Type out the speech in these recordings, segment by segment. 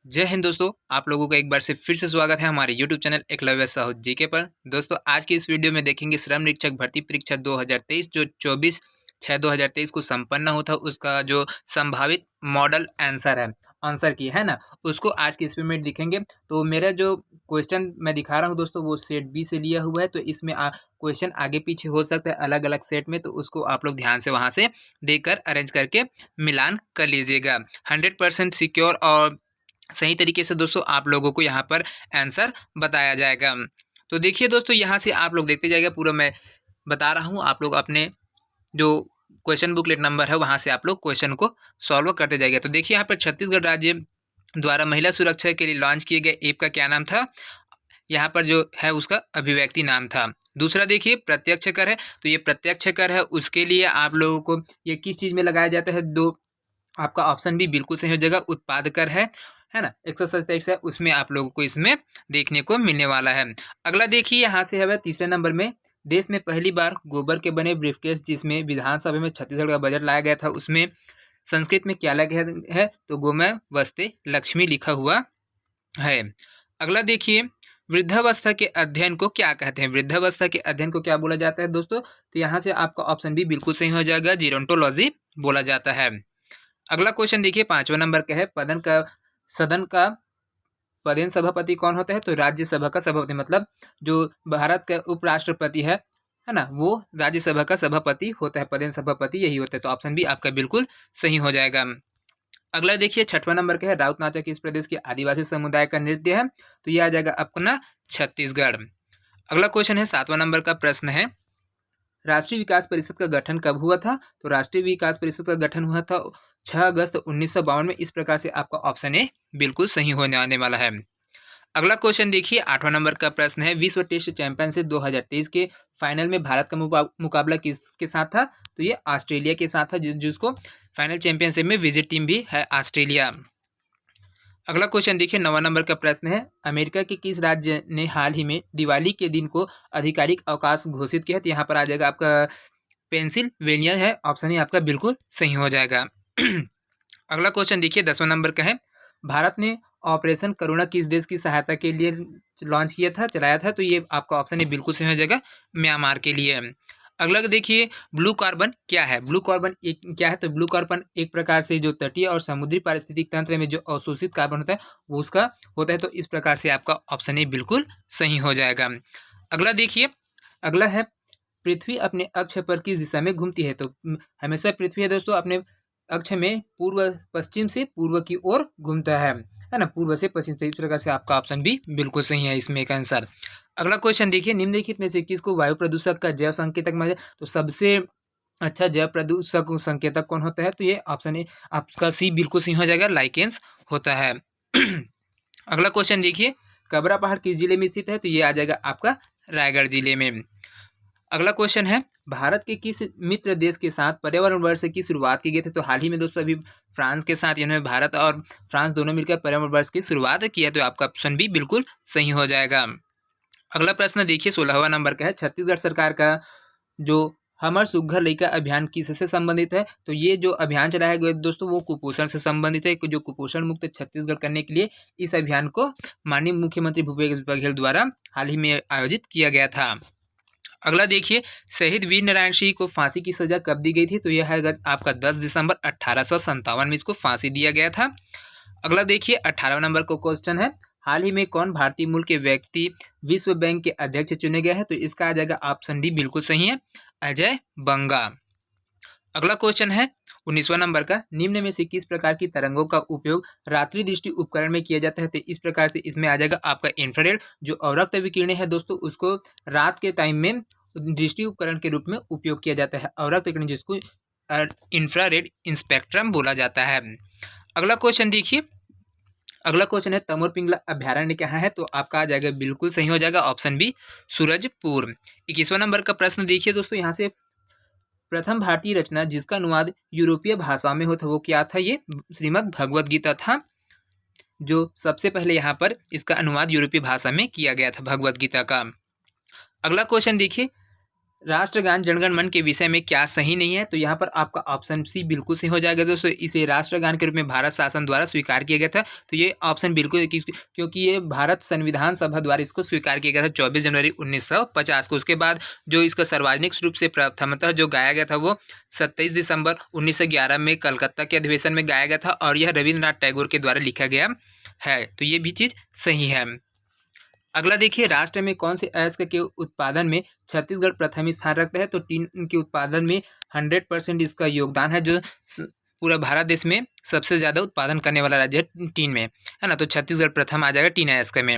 जय हिंद दोस्तों। आप लोगों का एक बार से फिर से स्वागत है हमारे YouTube channel Eklavya Sahu GK पर। दोस्तों आज की इस वीडियो में देखेंगे श्रम निरीक्षक भर्ती परीक्षा 2023 जो 24/6/2023 को संपन्न हुआ था, उसका जो संभावित मॉडल आंसर की है ना, उसको आज की इस वीडियो में दिखेंगे। तो मेरा जो क्वेश्चन मैं दिखा रहा हूँ दोस्तों वो सेट बी से लिया हुआ है, तो इसमें क्वेश्चन आगे पीछे हो सकता है अलग अलग सेट में, तो उसको आप लोग ध्यान से वहाँ से देखकर अरेंज करके मिलान कर लीजिएगा। 100% सिक्योर और सही तरीके से दोस्तों आप लोगों को यहाँ पर आंसर बताया जाएगा। तो देखिए दोस्तों, यहाँ से आप लोग देखते जाइएगा, पूरा मैं बता रहा हूँ, आप लोग अपने जो क्वेश्चन बुकलेट नंबर है वहाँ से आप लोग क्वेश्चन को सॉल्व करते जाइएगा। तो देखिए यहाँ पर छत्तीसगढ़ राज्य द्वारा महिला सुरक्षा के लिए लॉन्च किए गए ऐप का क्या नाम था, यहाँ पर जो है उसका अभिव्यक्ति नाम था। दूसरा देखिए प्रत्यक्ष कर है, तो ये प्रत्यक्ष कर है, उसके लिए आप लोगों को ये किस चीज़ में लगाया जाता है, दो आपका ऑप्शन भी बिल्कुल सही हो जाएगा, उत्पाद कर है ना, एक्सरसाइज टैक्स है, उसमें आप लोगों को इसमें देखने को मिलने वाला है। अगला देखिए यहाँ से है तीसरे नंबर में, देश में पहली बार गोबर के बने ब्रीफकेस जिसमें विधानसभा में छत्तीसगढ़ का बजट लाया गया था, उसमें संस्कृत में क्या लगा है, तो गोमय वस्ते लक्ष्मी लिखा हुआ है। अगला देखिए वृद्धावस्था के अध्ययन को क्या कहते हैं, वृद्धावस्था के अध्ययन को क्या बोला जाता है दोस्तों, तो यहाँ से आपका ऑप्शन भी बिल्कुल सही हो जाएगा, जीरोंटोलॉजी बोला जाता है। अगला क्वेश्चन देखिए 5वां नंबर का है, सदन का पदेन सभापति कौन होता है, तो राज्यसभा का सभापति, मतलब जो भारत का उपराष्ट्रपति है ना, वो राज्यसभा का सभापति होता है, पदेन सभापति यही होता है। तो ऑप्शन भी आपका बिल्कुल सही हो जाएगा। अगला देखिए 6वां नंबर का है, राउत नाचा किस प्रदेश के आदिवासी समुदाय का नृत्य है, तो ये आ जाएगा अपना छत्तीसगढ़। अगला क्वेश्चन है 7वां नंबर का प्रश्न है, राष्ट्रीय विकास परिषद का गठन कब हुआ था, तो राष्ट्रीय विकास परिषद का गठन हुआ था 6 अगस्त 1952 में। इस प्रकार से आपका ऑप्शन ए बिल्कुल सही होने आने वाला है। अगला क्वेश्चन देखिए 8वां नंबर का प्रश्न है, विश्व टेस्ट चैंपियनशिप 2023 के फाइनल में भारत का मुकाबला किसके साथ था, तो ये ऑस्ट्रेलिया के साथ था, जिसको फाइनल चैंपियनशिप में विजिट टीम भी है ऑस्ट्रेलिया। अगला क्वेश्चन देखिए 9वां नंबर का प्रश्न है, अमेरिका के किस राज्य ने हाल ही में दिवाली के दिन को आधिकारिक अवकाश घोषित किया है, तो यहाँ पर आ जाएगा आपका पेंसिल्वेनिया है, ऑप्शन ही आपका बिल्कुल सही हो जाएगा। अगला क्वेश्चन देखिए 10वां नंबर का है, भारत ने ऑपरेशन करुणा किस देश की सहायता के लिए लॉन्च किया था, चलाया था, तो ये आपका ऑप्शन ही बिल्कुल सही हो जाएगा, म्यांमार के लिए। अगला देखिए ब्लू कार्बन क्या है, ब्लू कार्बन एक क्या है, तो ब्लू कार्बन एक प्रकार से जो तटीय और समुद्री पारिस्थितिक तंत्र में जो अवशोषित कार्बन होता है वो उसका होता है, तो इस प्रकार से आपका ऑप्शन ही बिल्कुल सही हो जाएगा। अगला देखिए, अगला है पृथ्वी अपने अक्ष पर किस दिशा में घूमती है, तो हमेशा पृथ्वी है दोस्तों अपने अक्ष में पश्चिम से पूर्व की ओर घूमता है ना, पूर्व से पश्चिम से। इस प्रकार से आपका ऑप्शन भी बिल्कुल सही है इसमें का आंसर। अगला क्वेश्चन देखिए, निम्नलिखित में से किसको वायु प्रदूषक का जैव संकेतक माना जाए, तो सबसे अच्छा जैव प्रदूषक संकेतक कौन होता है, तो ये ऑप्शन ए आपका सी बिल्कुल सही हो जाएगा, लाइकेंस होता है। अगला क्वेश्चन देखिए, कबरा पहाड़ किस जिले में स्थित है, तो ये आ जाएगा आपका रायगढ़ जिले में। अगला क्वेश्चन है, भारत के किस मित्र देश के साथ पर्यावरण वर्ष की शुरुआत की गई थी, तो हाल ही में दोस्तों अभी फ्रांस के साथ इन्होंने भारत और फ्रांस दोनों मिलकर पर्यावरण वर्ष की शुरुआत की है, तो आपका ऑप्शन भी बिल्कुल सही हो जाएगा। अगला प्रश्न देखिए 16वां नंबर का है, छत्तीसगढ़ सरकार का जो हमर सुघ्घर लइका अभियान किससे संबंधित है, तो ये जो अभियान चलाया गया दोस्तों वो कुपोषण से संबंधित है, जो कुपोषण मुक्त छत्तीसगढ़ करने के लिए इस अभियान को माननीय मुख्यमंत्री भूपेश बघेल द्वारा हाल ही में आयोजित किया गया था। अगला देखिए, शहीद वीर नारायण सिंह को फांसी की सजा कब दी गई थी, तो यह है आपका 10 दिसंबर 1857 में इसको फांसी दिया गया था। अगला देखिए 18वां नंबर का क्वेश्चन है, हाल ही में कौन भारतीय मूल के व्यक्ति विश्व बैंक के अध्यक्ष चुने गए हैं, तो इसका आ जाएगा ऑप्शन डी बिल्कुल सही है, अजय बंगा। अगला क्वेश्चन है 19वां नंबर का, निम्न में से किस प्रकार की तरंगों का उपयोग रात्रि दृष्टि उपकरण में किया जाता है, तो इस प्रकार से इसमें आ जाएगा आपका इंफ्रारेड, जो अवरक्त विकिरणें है दोस्तों उसको रात के टाइम में दृष्टि उपकरण के रूप में उपयोग किया जाता है, अवरक्त विकिरण जिसको इंफ्रारेड स्पेक्ट्रम बोला जाता है। अगला क्वेश्चन देखिए, अगला क्वेश्चन है तमोर पिंगला अभ्यारण्य कहाँ है, तो आपका आ जाएगा बिल्कुल सही हो जाएगा, ऑप्शन बी सूरजपुर। 21वां नंबर का प्रश्न देखिए दोस्तों, यहाँ से प्रथम भारतीय रचना जिसका अनुवाद यूरोपीय भाषा में होता वो क्या था, ये श्रीमद् भगवद गीता था, जो सबसे पहले यहाँ पर इसका अनुवाद यूरोपीय भाषा में किया गया था भगवद गीता का। अगला क्वेश्चन देखिए, राष्ट्रगान जनगण मन के विषय में क्या सही नहीं है, तो यहाँ पर आपका ऑप्शन सी बिल्कुल सही हो जाएगा दोस्तों। इसे राष्ट्रगान के रूप में भारत शासन द्वारा स्वीकार किया गया था, तो ये ऑप्शन बिल्कुल, क्योंकि ये भारत संविधान सभा द्वारा इसको स्वीकार किया गया था 24 जनवरी 1950 को। उसके बाद जो इसका सार्वजनिक रूप से प्रथमतः जो गाया गया था वो 27 दिसंबर 1911 में कलकत्ता के अधिवेशन में गाया गया था, और यह रविन्द्रनाथ टैगोर के द्वारा लिखा गया है, तो ये भी चीज़ सही है। अगला देखिए, राष्ट्र में कौन से अयस्क के उत्पादन में छत्तीसगढ़ प्रथम स्थान रखता है, तो टीन के उत्पादन में 100% इसका योगदान है, जो पूरा भारत देश में सबसे ज़्यादा उत्पादन करने वाला राज्य है टीन में, है ना। तो छत्तीसगढ़ प्रथम आ जाएगा टीन अयस्क में।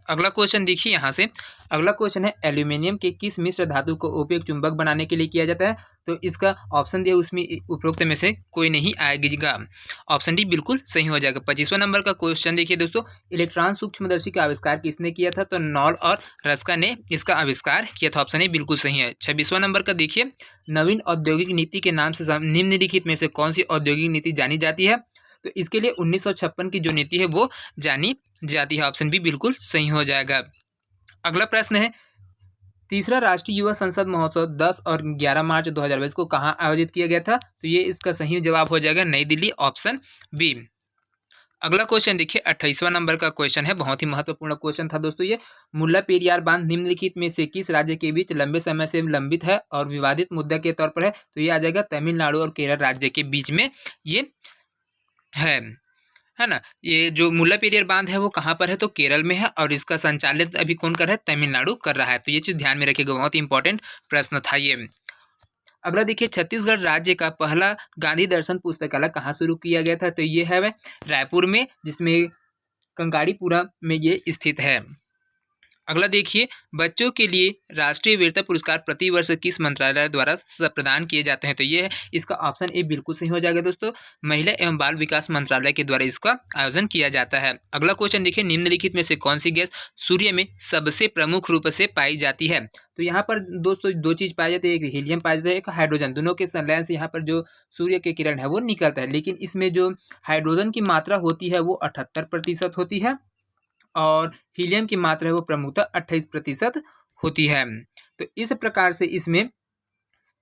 अगला क्वेश्चन देखिए यहाँ से, अगला क्वेश्चन है एल्यूमिनियम के किस मिश्र धातु को उपयोग चुंबक बनाने के लिए किया जाता है, तो इसका ऑप्शन दिया उसमें उपरोक्त में से कोई नहीं आएगा। ऑप्शन डी बिल्कुल सही हो जाएगा। 25वां नंबर का क्वेश्चन देखिए दोस्तों, इलेक्ट्रॉन सूक्ष्मदर्शी का आविष्कार किसने किया था, तो नॉल और रस्का ने इसका आविष्कार किया था। ऑप्शन ए बिल्कुल सही है। 26वां नंबर का देखिए, नवीन औद्योगिक नीति के नाम से निम्नलिखित में से कौन सी औद्योगिक नीति जानी जाती है, तो इसके लिए 1956 की जो नीति है वो जानी जाती है। ऑप्शन बी बिल्कुल सही हो जाएगा। अगला प्रश्न है, तीसरा राष्ट्रीय युवा संसद महोत्सव 10 और 11 मार्च 2022 को कहाँ आयोजित किया गया था, तो ये इसका सही जवाब हो जाएगा नई दिल्ली। Option B. अगला क्वेश्चन देखिए, 28वां नंबर का क्वेश्चन है, बहुत ही महत्वपूर्ण क्वेश्चन था दोस्तों ये। मुल्ला पेरियार बांध निम्नलिखित में से किस राज्य के बीच लंबे समय से लंबित है और विवादित मुद्दा के तौर पर है, तो ये आ जाएगा तमिलनाडु और केरल राज्य के बीच में ये है ना। ये जो मुल्ला पेरियार बांध है वो कहाँ पर है, तो केरल में है, और इसका संचालित अभी कौन कर रहा है, तमिलनाडु कर रहा है। तो ये चीज़ ध्यान में रखिएगा, बहुत ही इंपॉर्टेंट प्रश्न था ये। अगला देखिए, छत्तीसगढ़ राज्य का पहला गांधी दर्शन पुस्तकालय कहाँ शुरू किया गया था, तो ये है रायपुर में, जिसमें कंगाड़ीपुरा में ये स्थित है। अगला देखिए, बच्चों के लिए राष्ट्रीय वीरता पुरस्कार प्रतिवर्ष किस मंत्रालय द्वारा प्रदान किए जाते हैं, तो ये है इसका ऑप्शन ए बिल्कुल सही हो जाएगा दोस्तों। महिला एवं बाल विकास मंत्रालय के द्वारा इसका आयोजन किया जाता है। अगला क्वेश्चन देखिए, निम्नलिखित में से कौन सी गैस सूर्य में सबसे प्रमुख रूप से पाई जाती है, तो यहाँ पर दोस्तों दो चीज़ पाई जाती है, एक हीलियम पाया जाता है, एक हाइड्रोजन। दोनों के संलयन से यहाँ पर जो सूर्य के किरण है वो निकलता है, लेकिन इसमें जो हाइड्रोजन की मात्रा होती है वो 78% होती है, और हीलियम की मात्रा है वो प्रमुखतः 28% होती है। तो इस प्रकार से इसमें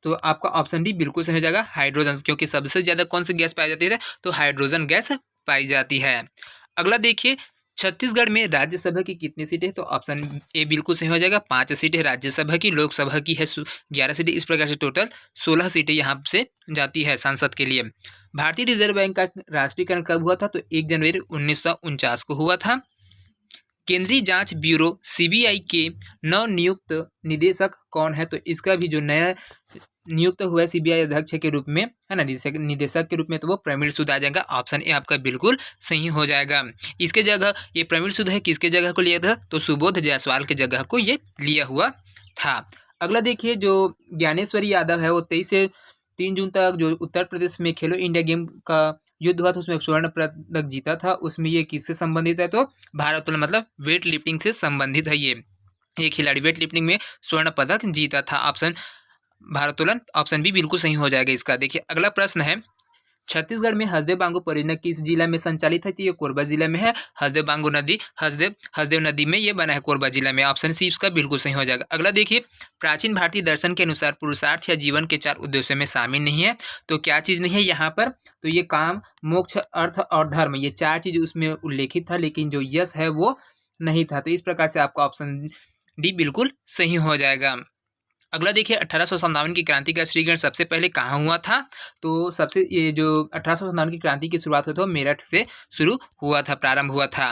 तो आपका ऑप्शन डी बिल्कुल सही हो जाएगा, हाइड्रोजन, क्योंकि सबसे ज़्यादा कौन सी गैस पाई जाती है, तो हाइड्रोजन गैस पाई जाती है। अगला देखिए, छत्तीसगढ़ में राज्यसभा की कितनी सीटें हैं, तो ऑप्शन ए बिल्कुल सही हो जाएगा, 5 सीटें राज्यसभा की, लोकसभा की है 11 सीटें। इस प्रकार से टोटल 16 सीटें यहाँ से जाती है सांसद के लिए। भारतीय रिजर्व बैंक का राष्ट्रीयकरण कब हुआ था, तो 1 जनवरी 1949 को हुआ था। केंद्रीय जांच ब्यूरो सीबीआई के नवनियुक्त निदेशक कौन है, तो इसका भी जो नया नियुक्त हुआ है सीबीआई अध्यक्ष के रूप में, है ना, निदेशक के रूप में, तो वो प्रवीण सूद आ जाएगा। ऑप्शन ए आपका बिल्कुल सही हो जाएगा। इसके जगह ये प्रवीण सूद है, किसके जगह को लिया था, तो सुबोध जायसवाल के जगह को ये लिया हुआ था। अगला देखिए, जो ज्ञानेश्वरी यादव है वो 23 से 3 जून तक जो उत्तर प्रदेश में खेलो इंडिया गेम का युद्ध हुआ था, उसमें स्वर्ण पदक जीता था। उसमें ये किससे संबंधित है, तो भारोत्तोलन मतलब वेट लिफ्टिंग से संबंधित है। ये खिलाड़ी वेट लिफ्टिंग में स्वर्ण पदक जीता था। ऑप्शन भारोत्तोलन, ऑप्शन बी बिल्कुल सही हो जाएगा इसका। देखिए अगला प्रश्न है, छत्तीसगढ़ में हसदेव बांगो परियोजना किस जिला में संचालित है, तो ये कोरबा जिला में है। हसदेव बांगो नदी हसदेव नदी में ये बना है कोरबा जिला में। ऑप्शन सी इसका बिल्कुल सही हो जाएगा। अगला देखिए, प्राचीन भारतीय दर्शन के अनुसार पुरुषार्थ या जीवन के 4 उद्देश्यों में शामिल नहीं है, तो क्या चीज़ नहीं है यहाँ पर, तो ये काम, मोक्ष, अर्थ और धर्म, ये 4 चीज़ उसमें उल्लेखित था, लेकिन जो यश है वो नहीं था। तो इस प्रकार से आपका ऑप्शन डी बिल्कुल सही हो जाएगा। अगला देखिए, 1857 की क्रांति का श्रीगण सबसे पहले कहाँ हुआ था, तो सबसे ये जो 1857 की क्रांति की शुरुआत हुई था मेरठ से शुरू हुआ था, प्रारंभ हुआ था।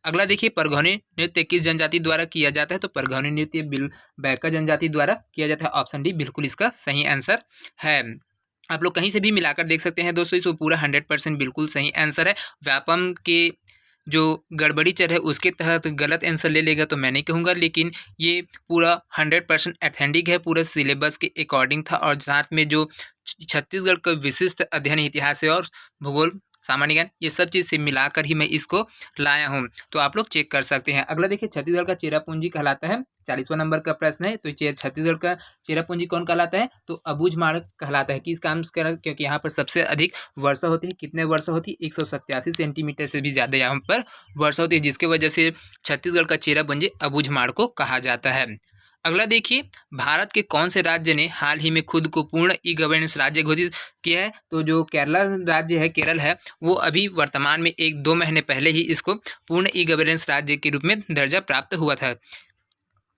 अगला देखिए, परगौनी नृत्य किस जनजाति द्वारा किया जाता है, तो परगौनी नृत्य बैका जनजाति द्वारा किया जाता है। ऑप्शन डी बिल्कुल इसका सही आंसर है। आप लोग कहीं से भी मिलाकर देख सकते हैं दोस्तों, इसको पूरा 100% बिल्कुल सही आंसर है। व्यापम के जो गड़बड़ी चर है उसके तहत गलत आंसर ले लेगा तो मैं नहीं कहूँगा, लेकिन ये पूरा 100% ऑथेंटिक है, पूरे सिलेबस के अकॉर्डिंग था। और साथ में जो छत्तीसगढ़ का विशिष्ट अध्ययन इतिहास है और भूगोल, सामान्य ज्ञान, ये सब चीज़ से मिलाकर ही मैं इसको लाया हूँ, तो आप लोग चेक कर सकते हैं। अगला देखिए, छत्तीसगढ़ का चेरापूंजी कहलाता है, 40वां नंबर का प्रश्न है। तो छत्तीसगढ़ का चेरापूंजी कौन कहलाता है, तो अबूझमाड़ कहलाता है। किस काम से, क्योंकि यहाँ पर सबसे अधिक वर्षा होती है। कितने वर्षा होती है, 187 सेंटीमीटर से भी ज़्यादा यहाँ पर वर्षा होती है, जिसकी वजह से छत्तीसगढ़ का चेरापूंजी अबूझमाड़ को कहा जाता है। अगला देखिए, भारत के कौन से राज्य ने हाल ही में खुद को पूर्ण ई गवर्नेंस राज्य घोषित किया है? तो जो केरला राज्य है, केरल है, वो अभी वर्तमान में 1-2 महीने पहले ही इसको पूर्ण ई गवर्नेंस राज्य के रूप में दर्जा प्राप्त हुआ था,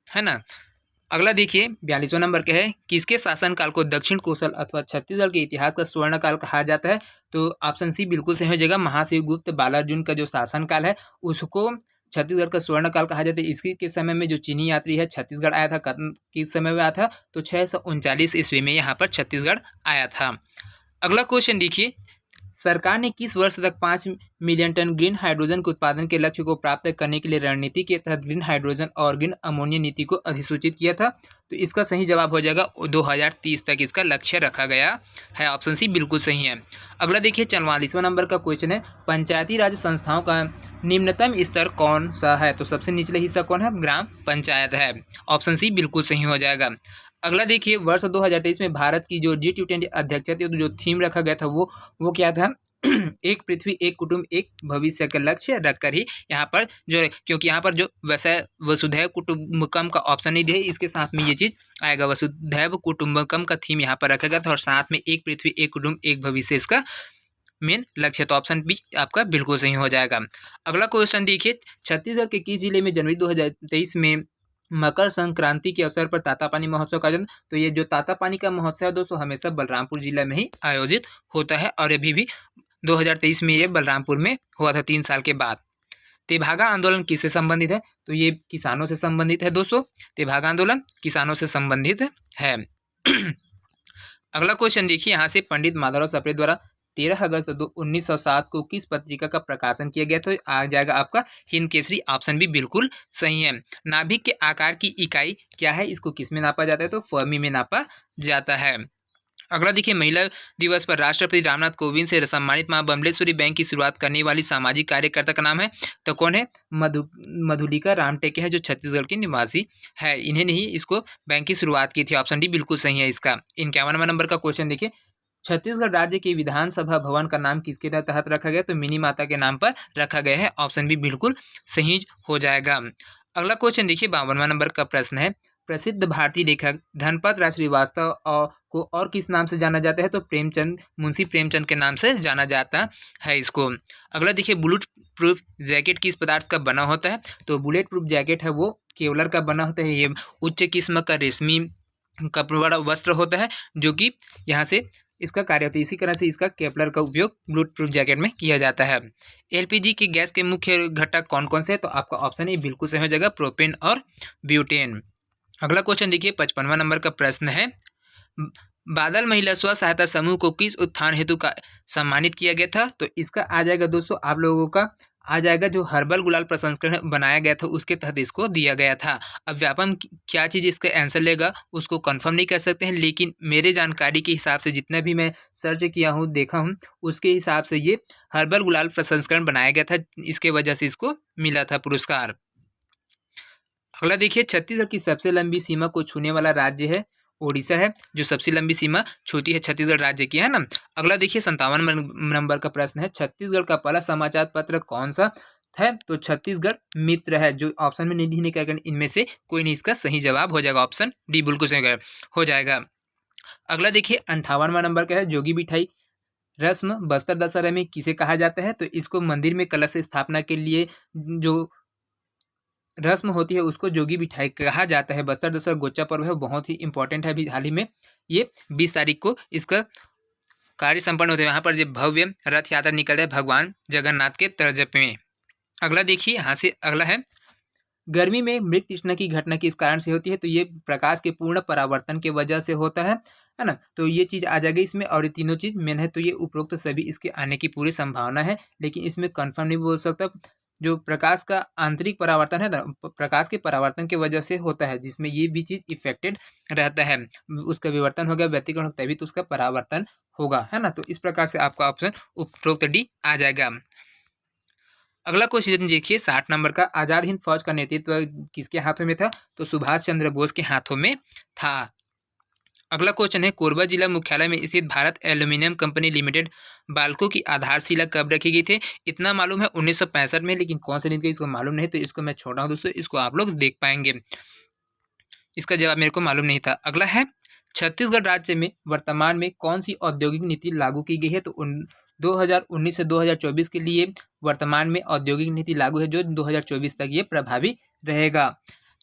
है ना। अगला देखिए 42वां नंबर का है, किसके शासनकाल को दक्षिण कोसल अथवा छत्तीसगढ़ के इतिहास का स्वर्ण काल कहा जाता है? तो ऑप्शन सी बिल्कुल सही हो जाएगा। महाशिवगुप्त बालार्जुन का जो शासनकाल है उसको छत्तीसगढ़ का स्वर्ण काल कहा जाता है। इसकी के समय में जो चीनी यात्री है छत्तीसगढ़ आया था, किस समय में आया था? तो 639 ईस्वी में यहाँ पर छत्तीसगढ़ आया था। अगला क्वेश्चन देखिए, सरकार ने किस वर्ष तक 5 मिलियन टन ग्रीन हाइड्रोजन के उत्पादन के लक्ष्य को प्राप्त करने के लिए रणनीति के तहत ग्रीन हाइड्रोजन और ग्रीन अमोनिया नीति को अधिसूचित किया था? तो इसका सही जवाब हो जाएगा 2030 तक इसका लक्ष्य रखा गया है। ऑप्शन सी बिल्कुल सही है। अगला देखिए 44वां नंबर का क्वेश्चन है, पंचायती राज संस्थाओं का निम्नतम स्तर कौन सा है? तो सबसे निचले हिस्सा कौन है? ग्राम पंचायत है। ऑप्शन सी बिल्कुल सही हो जाएगा। अगला देखिए, वर्ष 2023 में भारत की जो G20 अध्यक्षता थी, तो जो थीम रखा गया था वो क्या था? एक पृथ्वी, एक कुटुंब, एक भविष्य का लक्ष्य रखकर ही यहाँ पर जो, क्योंकि यहाँ पर जो वसुधैव कुटुंबकम का ऑप्शन नहीं दिया, इसके साथ में ये चीज़ आएगा। वसुधैव कुटुंबकम का थीम यहाँ पर रखा गया था और साथ में एक पृथ्वी, एक कुटुंब, एक भविष्य इसका मेन लक्ष्य। तो ऑप्शन बी आपका बिल्कुल सही हो जाएगा। अगला क्वेश्चन देखिए, छत्तीसगढ़ के किस जिले में जनवरी 2023 में मकर संक्रांति के अवसर पर तातापानी महोत्सव का आयोजन? तो ये जो तातापानी का महोत्सव है दोस्तों, हमेशा बलरामपुर जिला में ही आयोजित होता है और अभी भी 2023 में ये बलरामपुर में हुआ था 3 साल के बाद। तेभागा आंदोलन किससे संबंधित है? तो ये किसानों से संबंधित है दोस्तों। तेभागा आंदोलन किसानों से संबंधित है। अगला क्वेश्चन देखिए, यहाँ से पंडित माधवराव सप्रे द्वारा 13 अगस्त 1907 को किस पत्रिका का प्रकाशन किया गया? तो आ जाएगा आपका हिंद केसरी। ऑप्शन भी बिल्कुल सही है। नाभिक के आकार की इकाई क्या है? इसको किस में नापा जाता है? तो फर्मी में नापा जाता है। अगला देखिए, महिला दिवस पर राष्ट्रपति रामनाथ कोविंद से सम्मानित मां बमलेश्वरी बैंक की शुरुआत करने वाली सामाजिक कार्यकर्ता का नाम है? तो कौन है? मधुलिका रामटेके है, जो छत्तीसगढ़ की निवासी है। इन्हें ही इसको बैंक की शुरुआत की थी। ऑप्शन डी बिल्कुल सही है इसका। 51वां नंबर का क्वेश्चन देखिए, छत्तीसगढ़ राज्य के विधानसभा भवन का नाम किसके तहत रखा गया? तो मिनी माता के नाम पर रखा गया है। ऑप्शन भी बिल्कुल सही हो जाएगा। अगला क्वेश्चन देखिए 52वां नंबर का प्रश्न है, प्रसिद्ध भारतीय लेखक धनपत राय श्रीवास्तव को और किस नाम से जाना जाता है? तो प्रेमचंद, मुंशी प्रेमचंद के नाम से जाना जाता है इसको। अगला देखिए, बुलेट प्रूफ जैकेट किस पदार्थ का बना होता है? तो बुलेट प्रूफ जैकेट है वो केवलर का बना होता है। ये उच्च किस्म का रेशमी कपड़ा वस्त्र होता है जो कि यहाँ से इसका कार्य होता है। इसी तरह से इसका केपलर का उपयोग बुलेट प्रूफ जैकेट में किया जाता है। एलपीजी के गैस के मुख्य घटक कौन कौन से है? तो आपका ऑप्शन ए बिल्कुल सही हो जाएगा, प्रोपेन और ब्यूटेन। अगला क्वेश्चन देखिए 55वां नंबर का प्रश्न है, बादल महिला स्व सहायता समूह को किस उत्थान हेतु का सम्मानित किया गया था? तो इसका आ जाएगा दोस्तों आप लोगों का आ जाएगा जो हर्बल गुलाल प्रसंस्करण बनाया गया था उसके तहत इसको दिया गया था। अब व्यापम क्या चीज़ इसका आंसर लेगा उसको कंफर्म नहीं कर सकते हैं, लेकिन मेरे जानकारी के हिसाब से जितना भी मैं सर्च किया हूँ देखा हूँ उसके हिसाब से ये हर्बल गुलाल प्रसंस्करण बनाया गया था, इसके वजह से इसको मिला था पुरस्कार। अगला देखिए, छत्तीसगढ़ की सबसे लंबी सीमा को छूने वाला राज्य है ओडिशा है, जो सबसे लंबी सीमा छूती है छत्तीसगढ़ राज्य की, है ना। अगला देखिए 57 नंबर का प्रश्न है, छत्तीसगढ़ का पहला समाचार पत्र कौन सा है? तो छत्तीसगढ़ मित्र है, जो ऑप्शन में नहीं नहीं करके इनमें से कोई नहीं इसका सही जवाब हो जाएगा, ऑप्शन डी बिल्कुल सही हो जाएगा। अगला देखिए 58वां नंबर का है, जोगी बिठाई रस्म बस्तर दशहरा में किसे कहा जाता है? तो इसको मंदिर में कलश स्थापना के लिए जो रस्म होती है उसको जोगी बिठाई कहा जाता है। बस्तर दशहरा गोचा पर्व है, बहुत ही इंपॉर्टेंट है। अभी हाल ही में ये 20 तारीख को इसका कार्य संपन्न होता है। यहाँ पर जब भव्य रथ यात्रा निकलता है भगवान जगन्नाथ के तर्ज में। अगला देखिए यहाँ से अगला है, गर्मी में मृत तृष्णा की घटना किस कारण से होती है? तो ये प्रकाश के पूर्ण परावर्तन के वजह से होता है ना। तो ये चीज़ आ जाएगी इसमें, और ये तीनों चीज़ मेन है। तो ये उपरोक्त सभी इसके आने की पूरी संभावना है, लेकिन इसमें कंफर्म नहीं बोल सकता। जो प्रकाश का आंतरिक परावर्तन है ना, प्रकाश के परावर्तन की वजह से होता है, जिसमें ये भी चीज़ इफेक्टेड रहता है। उसका विवर्तन हो गया, व्यतिकरण तभी तो उसका परावर्तन होगा, है ना। तो इस प्रकार से आपका ऑप्शन उपरोक्त डी आ जाएगा। अगला क्वेश्चन देखिए 60 नंबर का, आज़ाद हिंद फौज का नेतृत्व किसके हाथों में था? तो सुभाष चंद्र बोस के हाथों में था। अगला क्वेश्चन है, कोरबा जिला मुख्यालय में स्थित Bharat aluminium company limited Balco की आधारशिला कब रखी गई थी? इतना मालूम है 1965 में, लेकिन कौन से दिन का इसको मालूम नहीं, तो इसको मैं छोड़ा हूँ दोस्तों, इसको आप लोग देख पाएंगे। इसका जवाब मेरे को मालूम नहीं था। अगला है छत्तीसगढ़ राज्य में वर्तमान में कौन सी औद्योगिक नीति लागू की गई है? तो 2019 से 2024 के लिए वर्तमान में औद्योगिक नीति लागू है जो 2024 तक ये प्रभावी रहेगा।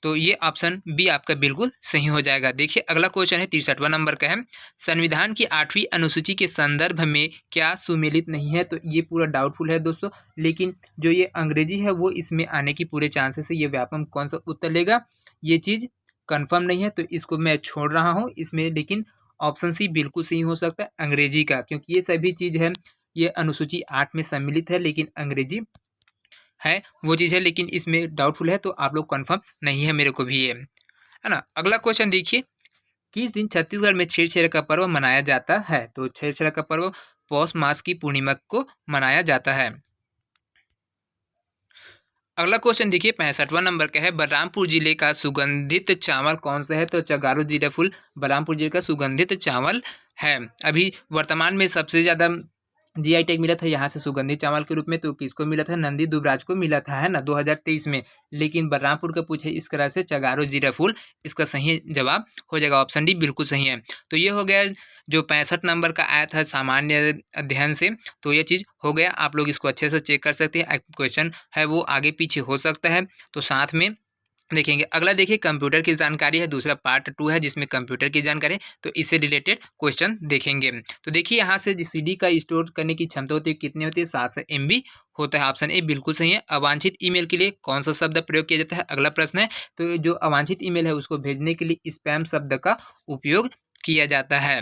तो ये ऑप्शन बी आपका बिल्कुल सही हो जाएगा। देखिए अगला क्वेश्चन है 63वां नंबर का है, संविधान की 8वीं अनुसूची के संदर्भ में क्या सुमेलित नहीं है? तो ये पूरा डाउटफुल है दोस्तों, लेकिन जो ये अंग्रेजी है वो इसमें आने की पूरे चांसेस है। ये व्यापक कौन सा उत्तर लेगा ये चीज़ कंफर्म नहीं है, तो इसको मैं छोड़ रहा हूँ इसमें। लेकिन ऑप्शन सी बिल्कुल सही हो सकता है अंग्रेजी का, क्योंकि ये सभी चीज़ है ये अनुसूची 8 में सम्मिलित है, लेकिन अंग्रेजी है वो चीज़ है, लेकिन इसमें डाउटफुल है, तो आप लोग कंफर्म नहीं है, मेरे को भी ये है ना। अगला क्वेश्चन देखिए, किस दिन छत्तीसगढ़ में छेरछेरा का पर्व मनाया जाता है? तो छेरछेरा का पर्व पौष मास की पूर्णिमा को मनाया जाता है। अगला क्वेश्चन देखिए 65वां नंबर का है, बलरामपुर जिले का सुगंधित चावल कौन सा है? तो चगारो जीरा फूल बलरामपुर जिले का सुगंधित चावल है। अभी वर्तमान में सबसे ज़्यादा जीआई टैग मिला था यहाँ से सुगंधित चावल के रूप में, तो किसको मिला था? नंदी दुबराज को मिला था, है ना, 2023 में। लेकिन बलरामपुर का पूछे इस तरह से चगारो जीरा फूल इसका सही जवाब हो जाएगा, ऑप्शन डी बिल्कुल सही है। तो ये हो गया जो 65 नंबर का आया था सामान्य अध्ययन से, तो ये चीज़ हो गया। आप लोग इसको अच्छे से चेक कर सकते हैं, क्वेश्चन है वो आगे पीछे हो सकता है, तो साथ में देखेंगे। अगला देखिए कंप्यूटर की जानकारी है, दूसरा पार्ट 2 है जिसमें कंप्यूटर की जानकारी, तो इससे रिलेटेड क्वेश्चन देखेंगे। तो देखिए यहाँ से सीडी का स्टोर करने की क्षमता होती है, कितनी होती है? 700 MB होता है। ऑप्शन ए बिल्कुल सही है। अवांछित ईमेल के लिए कौन सा शब्द प्रयोग किया जाता है? अगला प्रश्न है, तो जो अवांछित ईमेल है उसको भेजने के लिए स्पैम शब्द का उपयोग किया जाता है।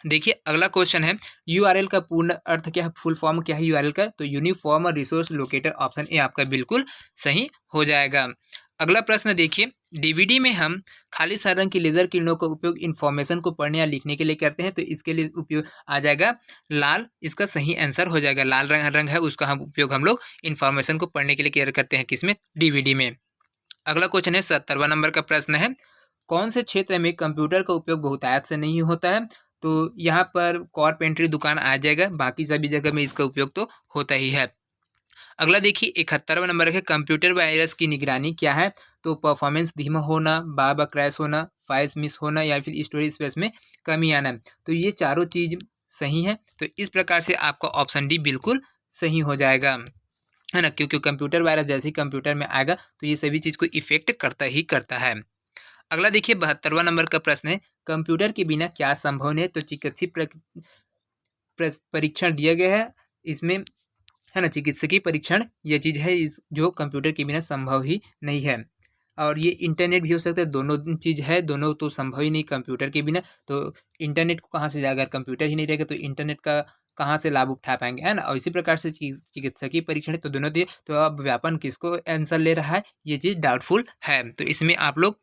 देखिए अगला क्वेश्चन है, यूआरएल का पूर्ण अर्थ क्या है? फुल फॉर्म क्या है यूआरएल का? तो uniform resource locator, option A आपका बिल्कुल सही हो जाएगा। अगला प्रश्न देखिए, डीवीडी में हम खाली रंग की लेजर किरणों का उपयोग इन्फॉर्मेशन को पढ़ने या लिखने के लिए करते हैं, तो इसके लिए उपयोग आ जाएगा लाल, इसका सही आंसर हो जाएगा। लाल रंग है उसका उपयोग हम लोग इन्फॉर्मेशन को पढ़ने के लिए करते हैं, किसमें? डीवीडी में। अगला क्वेश्चन है 70वां नंबर का प्रश्न है, कौन से क्षेत्र में कंप्यूटर का उपयोग बहुतायत से नहीं होता है? तो यहाँ पर कारपेंटरी दुकान आ जाएगा, बाकी सभी जगह में इसका उपयोग तो होता ही है। अगला देखिए 71वां नंबर है, कंप्यूटर वायरस की निगरानी क्या है? तो परफॉर्मेंस धीमा होना, बार बार क्रैश होना, फाइल्स मिस होना या फिर स्टोरेज स्पेस में कमी आना। तो ये चारों चीज़ सही है, तो इस प्रकार से आपका ऑप्शन डी बिल्कुल सही हो जाएगा, है ना, क्योंकि कंप्यूटर वायरस जैसे ही कंप्यूटर में आएगा तो ये सभी चीज़ को इफेक्ट करता ही करता है। अगला देखिए 72वां नंबर का प्रश्न है, कंप्यूटर के बिना क्या संभव नहीं है? तो चिकित्सीय परीक्षण दिया गया है इसमें, है ना, चिकित्सकीय परीक्षण ये चीज़ है इस जो कंप्यूटर के बिना संभव ही नहीं है। और ये इंटरनेट भी हो सकता है, दोनों चीज़ है, दोनों तो संभव ही नहीं कंप्यूटर के बिना। तो इंटरनेट को कहाँ से जाएगा? अगर कंप्यूटर ही नहीं रहेगा तो इंटरनेट का कहाँ से लाभ उठा पाएंगे, है ना। और इसी प्रकार से चिकित्सकीय परीक्षण है, तो दोनों दिए, तो अब व्यापन किसको आंसर ले रहा है? ये चीज़ डाउटफुल है, तो इसमें आप लोग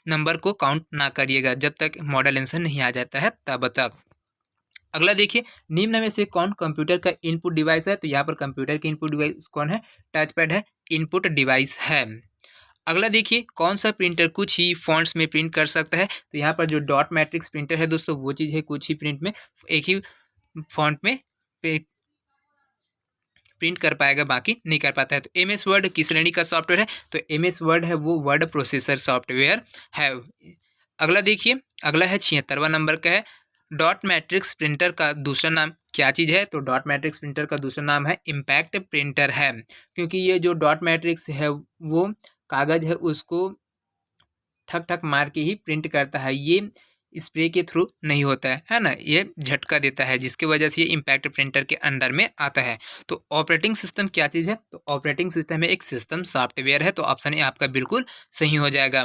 नंबर को काउंट ना करिएगा जब तक मॉडल आंसर नहीं आ जाता है तब तक। अगला देखिए, निम्न में से कौन कंप्यूटर का इनपुट डिवाइस है? तो यहाँ पर कंप्यूटर की इनपुट डिवाइस कौन है? टच पैड है, इनपुट डिवाइस है। अगला देखिए, कौन सा प्रिंटर कुछ ही फॉन्ट्स में प्रिंट कर सकता है? तो यहाँ पर जो डॉट मैट्रिक्स प्रिंटर है दोस्तों, वो चीज़ है कुछ ही प्रिंट में, एक ही फॉन्ट में प्रिंट कर पाएगा, बाकी नहीं कर पाता है। तो MS वर्ड किस श्रेणी का सॉफ्टवेयर है? तो MS वर्ड है वो वर्ड प्रोसेसर सॉफ्टवेयर है। अगला देखिए, अगला है 76वां नंबर का है, डॉट मैट्रिक्स प्रिंटर का दूसरा नाम क्या चीज़ है? तो डॉट मैट्रिक्स प्रिंटर का दूसरा नाम है इम्पैक्ट प्रिंटर है, क्योंकि ये जो डॉट मैट्रिक्स है वो कागज़ है उसको ठक ठक मार के ही प्रिंट करता है, ये स्प्रे के थ्रू नहीं होता है ना, ये झटका देता है, जिसकी वजह से ये इम्पैक्ट प्रिंटर के अंडर में आता है। तो ऑपरेटिंग सिस्टम क्या चीज़ है? तो ऑपरेटिंग सिस्टम में एक सिस्टम सॉफ्टवेयर है, तो ऑप्शन ए आपका बिल्कुल सही हो जाएगा।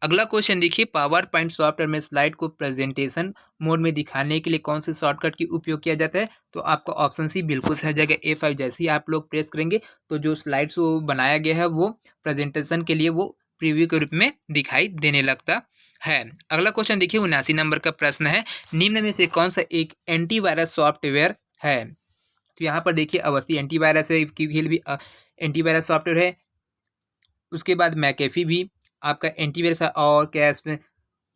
अगला क्वेश्चन देखिए, पावर पॉइंट सॉफ्टवेयर में स्लाइड को प्रेजेंटेशन मोड में दिखाने के लिए कौन से शॉर्टकट की उपयोग किया जाता है? तो आपका ऑप्शन सी बिल्कुल सही हो जाएगा, A5। जैसे ही आप लोग प्रेस करेंगे तो जो स्लाइड्स वो बनाया गया है वो प्रेजेंटेशन के लिए वो प्रीव्यू के रूप में दिखाई देने लगता है। अगला क्वेश्चन देखिए 79 नंबर का प्रश्न है, निम्न में से कौन सा एक एंटीवायरस सॉफ्टवेयर है? तो यहाँ पर देखिए अवस्थी एंटीवायरस है, क्विल भी एंटीवायरस सॉफ्टवेयर है, उसके बाद मैकेफी भी आपका एंटीवायरस है, और क्या इसमें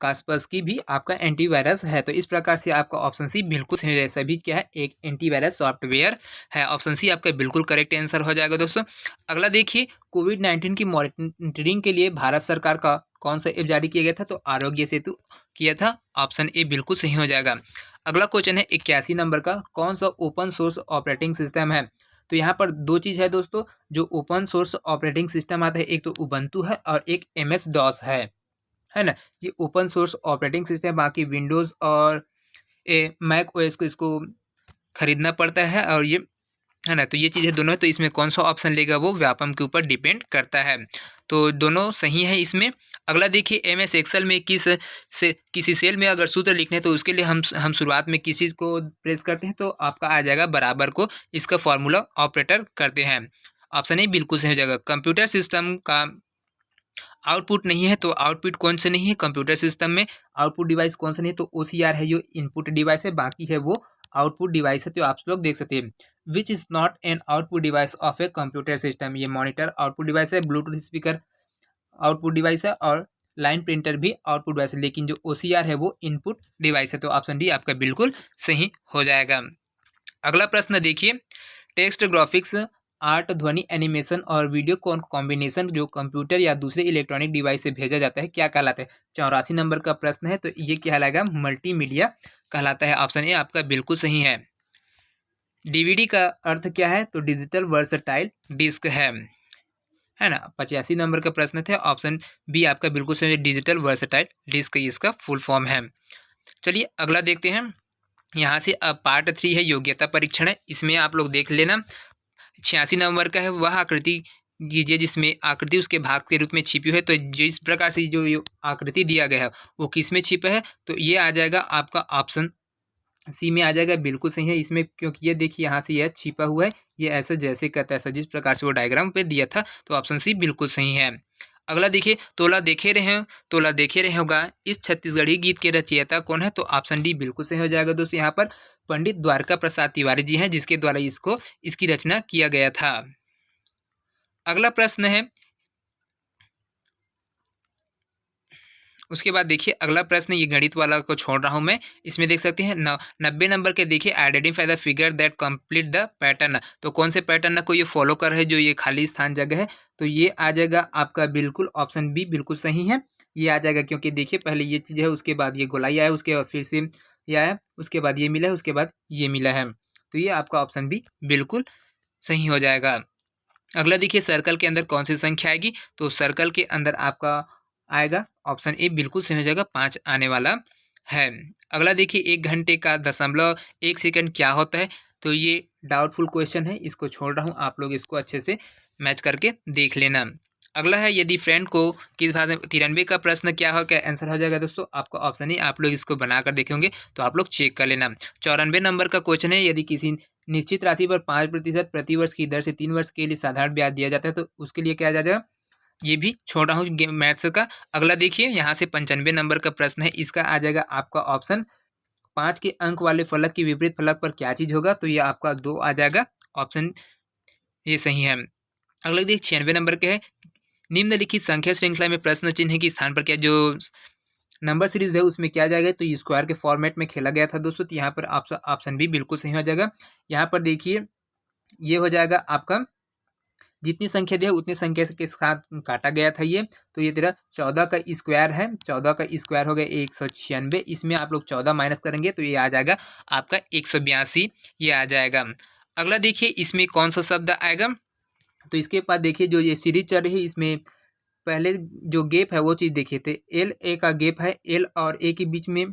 कास्परस्की भी आपका एंटीवायरस है। तो इस प्रकार से आपका ऑप्शन सी बिल्कुल सही हो जाएगा। सभी क्या है, एक एंटीवायरस सॉफ्टवेयर है। ऑप्शन सी आपका बिल्कुल करेक्ट आंसर हो जाएगा दोस्तों। अगला देखिए, कोविड-19 की मॉनिटरिंग के लिए भारत सरकार का कौन सा ऐप जारी किया गया था? तो आरोग्य सेतु किया था। ऑप्शन ए बिल्कुल सही हो जाएगा। अगला क्वेश्चन है 81 नंबर का, कौन सा ओपन सोर्स ऑपरेटिंग सिस्टम है? तो यहाँ पर दो चीज़ है दोस्तों, जो ओपन सोर्स ऑपरेटिंग सिस्टम आता है, एक तो उबंटू है और एक MS DOS है ना। ये ओपन सोर्स ऑपरेटिंग सिस्टम, बाकी विंडोज़ और मैक ओएस को इसको खरीदना पड़ता है, और ये है ना। तो ये चीज़ें दोनों है, तो इसमें कौन सा ऑप्शन लेगा वो व्यापम के ऊपर डिपेंड करता है। तो दोनों सही है इसमें। अगला देखिए, MS एक्सेल में किसी सेल में अगर सूत्र लिखने हैं तो उसके लिए हम शुरुआत में किसी को प्रेस करते हैं तो आपका आ जाएगा बराबर को, इसका फॉर्मूला ऑपरेटर करते हैं। ऑप्शन ए बिल्कुल सही हो जाएगा। कंप्यूटर सिस्टम का आउटपुट नहीं है, तो आउटपुट कौन से नहीं है कंप्यूटर सिस्टम में? आउटपुट डिवाइस कौन सा नहीं है? तो OCR है, जो इनपुट डिवाइस है, बाकी है वो आउटपुट डिवाइस है। तो आप लोग देख सकते हैं, which is not an output device of a computer system. ये मॉनिटर आउटपुट डिवाइस है, ब्लूटूथ स्पीकर आउटपुट डिवाइस है, और लाइन प्रिंटर भी आउटपुट डिवाइस है, लेकिन जो OCR है वो इनपुट डिवाइस है। तो ऑप्शन डी आपका बिल्कुल सही हो जाएगा। अगला प्रश्न देखिए, टेक्स्ट ग्राफिक्स, आर्ट, ध्वनि एनिमेशन और वीडियो कॉम्बिनेशन जो कंप्यूटर या दूसरे इलेक्ट्रॉनिक डिवाइस से भेजा जाता है क्या कहलाता है? 84 नंबर का प्रश्न है, तो ये कहलाएगा मल्टीमीडिया कहलाता है। ऑप्शन ए आपका बिल्कुल सही है। DVD का अर्थ क्या है? तो डिजिटल वर्सटाइल डिस्क है ना। 85 नंबर का प्रश्न थे, ऑप्शन बी आपका बिल्कुल सही, डिजिटल वर्सटाइल डिस्क इसका फुल फॉर्म है। चलिए अगला देखते हैं। यहाँ से अब पार्ट 3 है, योग्यता परीक्षण है। इसमें आप लोग देख लेना, 86 नंबर का है, वह आकृति कीजिए जिसमें आकृति उसके भाग के रूप में छिपी है। तो जिस प्रकार से जो ये आकृति दिया गया है वो किस में छिपा है? तो ये आ जाएगा आपका ऑप्शन सी में आ जाएगा, बिल्कुल सही है इसमें, क्योंकि ये देखिए यहाँ से यह छिपा हुआ है, ये ऐसा जैसे का तैसा जिस प्रकार से वो डायग्राम पे दिया था। तो ऑप्शन सी बिल्कुल सही है। अगला देखिए, तोला देखे रहे होगा इस छत्तीसगढ़ी गीत के रचयिता कौन है? तो ऑप्शन डी बिल्कुल सही हो जाएगा दोस्तों। यहाँ पर पंडित द्वारका प्रसाद तिवारी जी हैं, जिसके द्वारा इसकी रचना किया गया था। अगला प्रश्न है, उसके बाद देखिए अगला प्रश्न, ये गणित वाला को छोड़ रहा हूँ मैं। इसमें देख सकते हैं 90 नंबर के देखिए, identify the figure that complete the pattern. तो कौन से पैटर्न को ये फॉलो कर रहे हैं जो ये खाली स्थान जगह है? तो ये आ जाएगा आपका बिल्कुल ऑप्शन बी बिल्कुल सही है, ये आ जाएगा। क्योंकि देखिए पहले ये चीज़ है, उसके बाद ये गोलाई आया, उसके बाद फिर से ये आया, उसके बाद ये मिला है, उसके बाद ये मिला है। तो ये आपका ऑप्शन बी बिल्कुल सही हो जाएगा। अगला देखिए, सर्कल के अंदर कौन सी संख्या आएगी? तो सर्कल के अंदर आपका आएगा ऑप्शन ए बिल्कुल सही हो जाएगा, 5 आने वाला है। अगला देखिए, 1 घंटे का 0.1 सेकंड क्या होता है? तो ये डाउटफुल क्वेश्चन है, इसको छोड़ रहा हूँ, आप लोग इसको अच्छे से मैच करके देख लेना। अगला है, यदि फ्रेंड को किस भाषा में 93 का प्रश्न क्या हो, क्या आंसर हो जाएगा दोस्तों? आपका ऑप्शन ही, आप लोग इसको बनाकर देखेंगे तो आप लोग चेक कर लेना। 94 नंबर का क्वेश्चन है, यदि किसी निश्चित राशि पर 5% प्रतिवर्ष की दर से 3 वर्ष के लिए साधारण ब्याज दिया जाता है तो उसके लिए क्या आ जाएगा? ये भी छोड़ रहा हूँ मैथ्स का। अगला देखिए, यहाँ से 95 नंबर का प्रश्न है, इसका आ जाएगा आपका ऑप्शन 5 के अंक वाले फलक की विपरीत फलक पर क्या चीज़ होगा? तो ये आपका 2 आ जाएगा, ऑप्शन ये सही है। अगला देखिए, 96 नंबर के है, निम्नलिखित संख्या श्रृंखला में प्रश्न चिन्ह के स्थान पर क्या, जो नंबर सीरीज है उसमें क्या जाएगा? तो स्क्वायर के फॉर्मेट में खेला गया था दोस्तों। तो यहाँ पर ऑप्शन भी बिल्कुल सही हो जाएगा। यहाँ पर देखिए ये हो जाएगा आपका, जितनी संख्या दी है उतनी संख्या के साथ काटा गया था ये। तो ये तेरा 14 का स्क्वायर है, 14 का स्क्वायर हो गया 196। इसमें आप लोग 14 माइनस करेंगे तो ये आ जाएगा आपका 182, ये आ जाएगा। अगला देखिए, इसमें कौन सा शब्द आएगा? तो इसके बाद देखिए, जो ये सीरीज चल रही है इसमें पहले जो गैप है वो चीज़ देखिए, तो एल ए का गैप है, एल और ए के बीच में,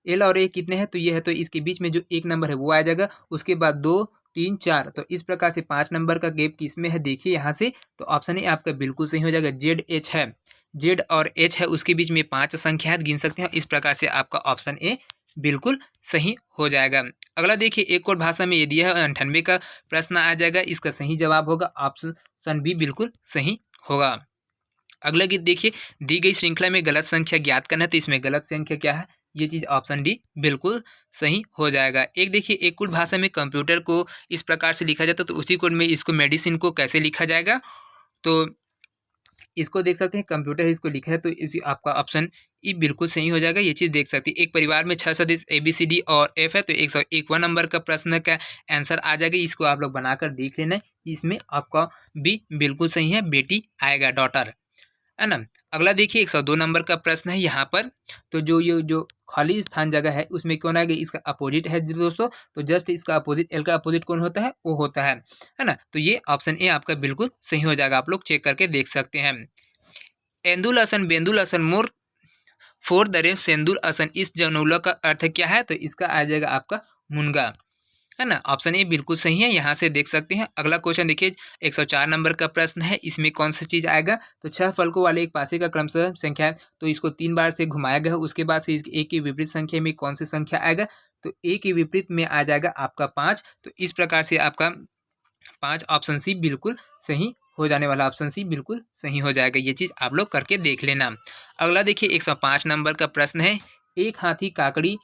एल और ए कितने हैं? तो ये है, तो इसके बीच में जो 1 नंबर है वो आ जाएगा। उसके बाद 2 3 4, तो इस प्रकार से 5 नंबर का गैप किस में है देखिए यहाँ से। तो ऑप्शन ए आपका बिल्कुल सही हो जाएगा, जेड एच है, जेड और एच है, उसके बीच में 5 संख्याएं गिन सकते हैं। इस प्रकार से आपका ऑप्शन ए बिल्कुल सही हो जाएगा। अगला देखिए, एक और भाषा में ये दिया है, 98 का प्रश्न आ जाएगा, इसका सही जवाब होगा ऑप्शन बी बिल्कुल सही होगा। अगला गीत देखिए, दी गई श्रृंखला में गलत संख्या ज्ञात करना है, तो इसमें गलत संख्या क्या है? ये चीज़ ऑप्शन डी बिल्कुल सही हो जाएगा। एक देखिए, एक कुल भाषा में कंप्यूटर को इस प्रकार से लिखा जाता है, तो उसी कोड में इसको मेडिसिन को कैसे लिखा जाएगा? तो इसको देख सकते हैं कंप्यूटर इसको लिखा है, तो इसी आपका ऑप्शन ई बिल्कुल सही हो जाएगा। ये चीज़ देख सकते हैं। एक परिवार में 6 सदस्य ABCD और F है, तो 101वां नंबर का प्रश्न का आंसर आ जाएगा। इसको आप लोग बनाकर देख लेना। इसमें आपका बी बिल्कुल सही है, बेटी आएगा, डॉटर, है ना। अगला देखिए 102 नंबर का प्रश्न है यहाँ पर। तो जो खाली स्थान जगह है उसमें कौन आएगा, इसका अपोजिट है दोस्तों। तो जस्ट इसका अपोजिट, एल का अपोजिट कौन होता है, वो होता है ना। तो ये ऑप्शन ए आपका बिल्कुल सही हो जाएगा। आप लोग चेक करके देख सकते हैं। एंदुल असन बेंदुल असन मोर फोर दरे सेंदुल असन, इस जमूला का अर्थ क्या है, तो इसका आ जाएगा आपका मुनगा, है ना। ऑप्शन ए बिल्कुल सही है, यहाँ से देख सकते हैं। अगला क्वेश्चन देखिए 104 नंबर का प्रश्न है। इसमें कौन सी चीज़ आएगा, तो 6 फलकों वाले एक पासे का क्रमशः संख्या है, तो इसको 3 बार से घुमाया गया है। उसके बाद से ए की विपरीत संख्या में कौन सी संख्या आएगा, तो ए के विपरीत में आ जाएगा आपका 5। तो इस प्रकार से आपका 5 ऑप्शन सी बिल्कुल सही हो जाने वाला, ऑप्शन सी बिल्कुल सही हो जाएगा। ये चीज़ आप लोग करके देख लेना। अगला देखिए 105 नंबर का प्रश्न है। एक हाथी काकड़ी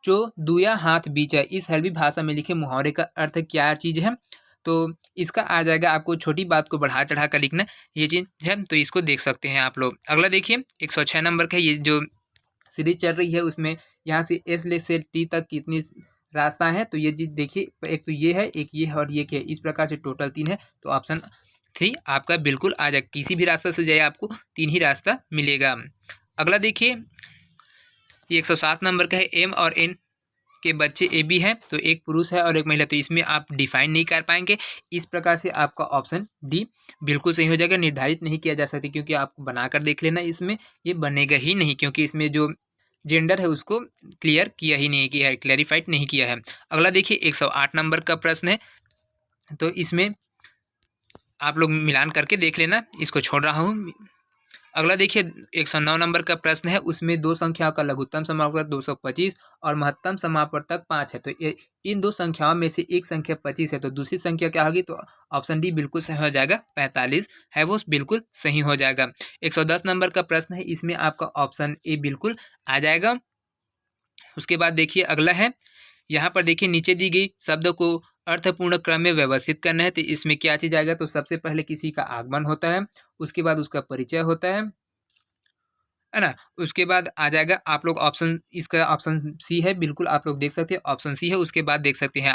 जो दुया हाथ बीचा, इस हल्बी भाषा में लिखे मुहावरे का अर्थ क्या चीज़ है, तो इसका आ जाएगा आपको छोटी बात को बढ़ा चढ़ा कर लिखना, ये चीज़ है। तो इसको देख सकते हैं आप लोग। अगला देखिए 106 नंबर का, ये जो सीरीज चल रही है उसमें यहाँ से एस से टी तक कितनी रास्ता है, तो ये चीज़ देखिए, एक तो ये है, एक ये है और ये क्या है, इस प्रकार से टोटल 3 है। तो ऑप्शन 3 आपका बिल्कुल आ जाएगा। किसी भी रास्ता से जाए आपको 3 ही रास्ता मिलेगा। अगला देखिए ये 107 नंबर का है। एम और एन के बच्चे ए बी हैं, तो एक पुरुष है और एक महिला, तो इसमें आप डिफाइन नहीं कर पाएंगे। इस प्रकार से आपका ऑप्शन डी बिल्कुल सही हो जाएगा। निर्धारित नहीं किया जा सकता, क्योंकि आप बनाकर देख लेना, इसमें ये बनेगा ही नहीं, क्योंकि इसमें जो जेंडर है उसको क्लियर किया ही नहीं किया है, क्लैरिफाइड नहीं किया है। अगला देखिए 108 नंबर का प्रश्न है। तो इसमें आप लोग मिलान करके देख लेना, इसको छोड़ रहा हूँ। अगला देखिए 109 नंबर का प्रश्न है। उसमें दो संख्याओं का लघुत्तम समापवर्तक 225 और महत्तम समापवर्तक 5 है, तो इन दो संख्याओं में से एक संख्या 25 है, तो दूसरी संख्या क्या होगी, तो ऑप्शन डी बिल्कुल सही हो जाएगा, 45 है वो बिल्कुल सही हो जाएगा। 110 नंबर का प्रश्न है। इसमें आपका ऑप्शन ए बिल्कुल आ जाएगा। उसके बाद देखिए अगला है, यहाँ पर देखिए नीचे दी गई शब्द को अर्थपूर्ण क्रम में व्यवस्थित करना है, तो इसमें क्या चीज़ आएगा, तो सबसे पहले किसी का आगमन होता है, उसके बाद उसका परिचय होता है ना। उसके बाद आ जाएगा आप लोग ऑप्शन, इसका ऑप्शन सी है, बिल्कुल आप लोग देख सकते हैं ऑप्शन सी है। उसके बाद देख सकते हैं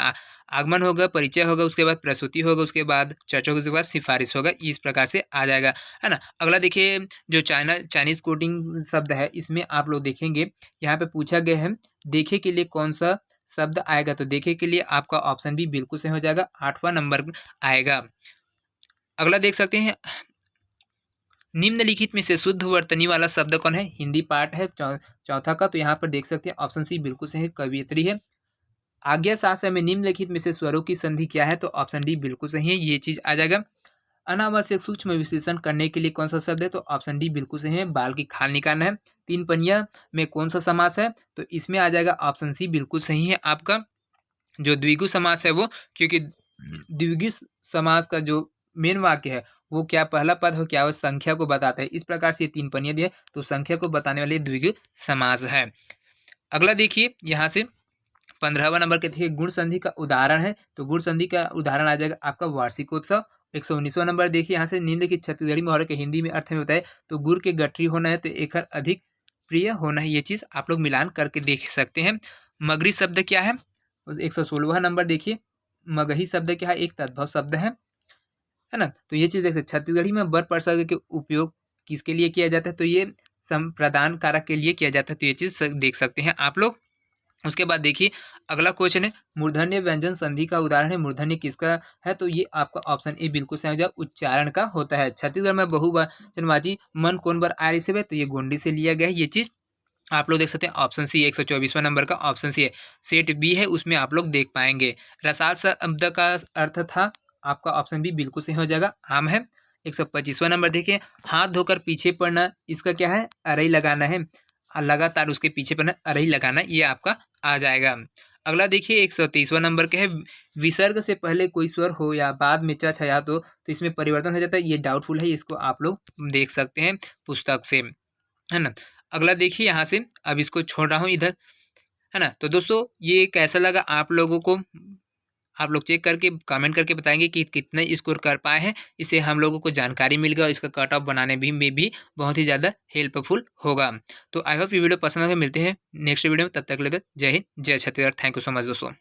आगमन होगा, परिचय होगा, उसके बाद प्रसूति होगा, उसके बाद चर्चा होगा, उसके बाद सिफारिश होगा, इस प्रकार से आ जाएगा, है ना। अगला देखिए जो चाइनीज कोडिंग शब्द है, इसमें आप लोग देखेंगे यहाँ पे पूछा गया है, देखे के लिए कौन सा शब्द आएगा, तो देखे के लिए आपका ऑप्शन भी बिल्कुल सही हो जाएगा, 8वां नंबर आएगा। अगला देख सकते हैं निम्नलिखित में से शुद्ध वर्तनी वाला शब्द कौन है, हिंदी पार्ट है चौथा का, तो यहाँ पर देख सकते हैं ऑप्शन सी बिल्कुल सही, कवियत्री है। आज्ञा शास्त्र में निम्नलिखित में से स्वरों की संधि क्या है, तो ऑप्शन डी बिल्कुल सही है, ये चीज आ जाएगा। अनावश्यक सूक्ष्म विश्लेषण करने के लिए कौन सा शब्द है, तो ऑप्शन डी बिल्कुल सही है, बाल की खाल निकालना है। तीन पनिया में कौन सा समास है, तो इसमें आ जाएगा ऑप्शन सी बिल्कुल सही है आपका, जो द्विगु समास है वो, क्योंकि द्विगु समास का जो मेन वाक्य है वो क्या पहला पद हो, क्या वो संख्या को बताता है, इस प्रकार से तीन पनिया दिए, तो संख्या को बताने वाले द्विगु समास है। अगला देखिए यहाँ से 15वां नंबर के देखिए गुण संधि का उदाहरण है, तो गुण संधि का उदाहरण आ जाएगा आपका वार्षिकोत्सव। 119वां नंबर देखिए यहाँ से निम्नलिखित छत्तीसगढ़ी मुहावरे के हिंदी में अर्थ में होता है, तो गुड़ के गठरी होना है, तो एकर अधिक प्रिय होना है, ये चीज़ आप लोग मिलान करके देख सकते हैं। मगरी शब्द क्या है, 116वां नंबर देखिए मगही शब्द क्या है, एक तद्भव शब्द है ना। तो ये चीज़ देखिए छत्तीसगढ़ी में बर प्रसर्ग के उपयोग किसके लिए किया जाता है, तो ये संप्रदान कारक के लिए किया जाता है, तो ये चीज़ देख सकते हैं आप लोग। उसके बाद देखिए अगला क्वेश्चन है, मूर्धन्य व्यंजन संधि का उदाहरण है, मूर्धन्य किसका है, तो ये आपका ऑप्शन ए बिल्कुल सही हो जाएगा, उच्चारण का होता है। छत्तीसगढ़ में बहुवचनवाची मन कौन बर आर्य से है, तो ये गोंडी से लिया गया है, ये चीज़ आप लोग देख सकते हैं ऑप्शन सी। 124वां नंबर का ऑप्शन सी है। सेट बी है, उसमें आप लोग देख पाएंगे। रसाल शब्द का अर्थ था, आपका ऑप्शन बी बिल्कुल सही हो जाएगा, आम है। 125वां नंबर देखिए, हाथ धोकर पीछे पड़ना, इसका क्या है, अरई लगाना है, लगातार उसके पीछे पड़ना, अरई लगाना, ये आपका आ जाएगा। अगला देखिए 123वां नंबर का है, विसर्ग से पहले कोई स्वर हो या बाद में च छया तो इसमें परिवर्तन हो जाता है, ये डाउटफुल है, इसको आप लोग देख सकते हैं पुस्तक से, है ना। अगला देखिए यहाँ से, अब इसको छोड़ रहा हूँ इधर, है ना। तो दोस्तों ये कैसा लगा आप लोगों को, आप लोग चेक करके कमेंट करके बताएंगे कि कितने स्कोर कर पाए हैं। इससे हम लोगों को जानकारी मिल गया और इसका कट ऑफ बनाने में भी बहुत ही ज़्यादा हेल्पफुल होगा। तो आई होप ये वीडियो पसंद आएगा। मिलते हैं नेक्स्ट वीडियो में, तब तक के लिए जय हिंद जय Chhattisgarh. Thank you so much दोस्तों।